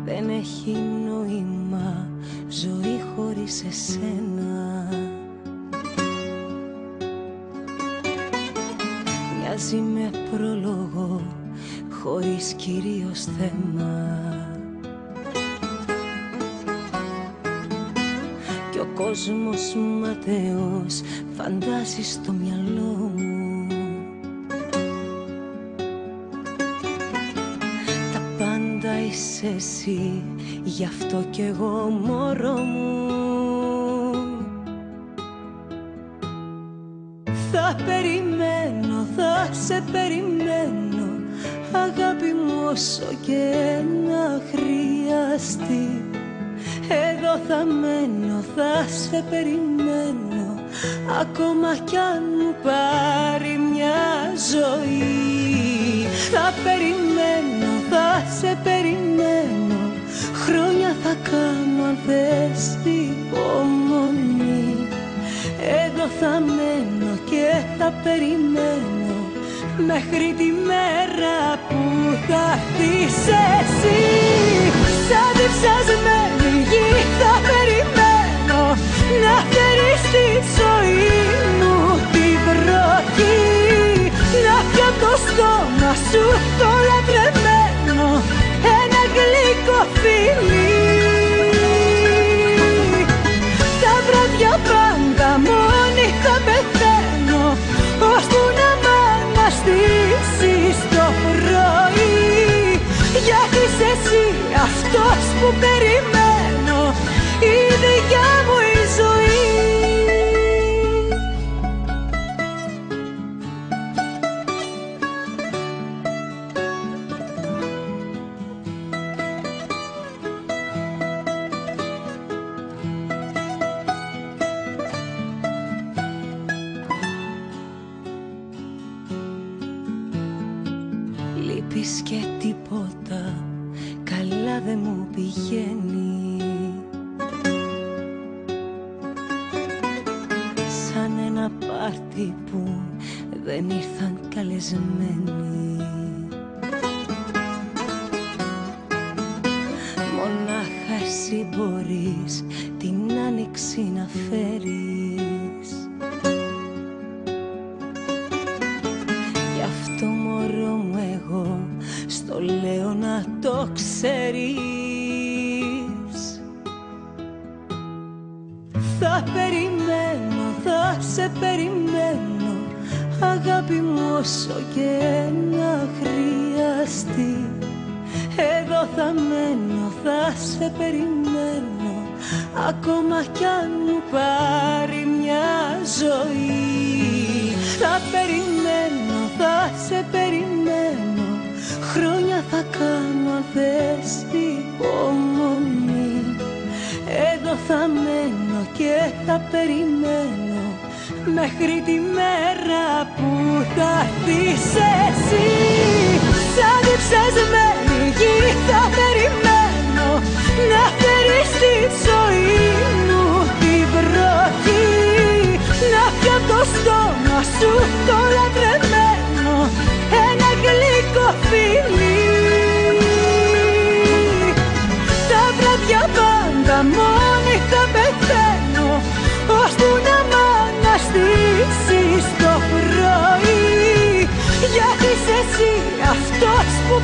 Δεν έχει νόημα ζωή χωρίς εσένα. Μοιάζει με πρόλογο χωρίς κυρίως θέμα. Κι ο κόσμος ματαιός φαντάζει στο μυαλό μου. Τα πάντα είσαι εσύ, γι' αυτό κι εγώ μωρό μου. Θα περιμένω, θα σε περιμένω, αγάπη μου, όσο και να χρειαστεί. Εδώ θα μένω, θα σε περιμένω, ακόμα κι αν μου πάρει μια ζωή. Θα περιμένω, θα σε περιμένω, χρόνια θα κάνω αν θες υπομονή. Εδώ θα μένω και θα περιμένω, μέχρι τη μέρα που θα έρθεις εσύ. Σαν διψασμένη γη θα περιμένω, να φέρεις στη ζωή μου την βροχή. Να πιω απ' το στόμα σου το λατρεμένο, ένα γλυκό φιλί. Τα βράδια πάντα μόνη θα πεθαίνω, ώσπου να μ' αναστήσεις το πρωί. Γιατί είσαι εσύ αυτός που περιμένω, η δικιά μου η ζωή. Λείπεις και τίποτα καλά δεν μου πηγαίνει. Σαν ένα πάρτι που δεν ήρθαν καλεσμένοι. Μονάχα εσύ μπορείς την άνοιξη να φέρεις. Γι' αυτό μωρό μου εγώ στο λέω να το ξέρεις. Θα περιμένω, θα σε περιμένω, αγάπη μου, όσο και να χρειαστεί. Εδώ θα μένω, θα σε περιμένω, ακόμα κι αν μου πάρει μια ζωή. Θα περιμένω, θα σε περιμένω, χρόνια θα κάνω αν θες υπομονή. Εδώ θα μένω και θα περιμένω, μέχρι τη μέρα που θα έρθεις εσύ. Σαν διψασμένη γη θα περιμένω, να φέρεις στη ζωή μου την βροχή. Να πιω απ' το στόμα σου το λατρεμένο, ένα γλυκό φιλί. Τα βράδια πάντα μόνη θα πεθαίνω, ώσπου να μ' αναστήσεις το πρωί. Γιατί είσαι εσύ αυτός που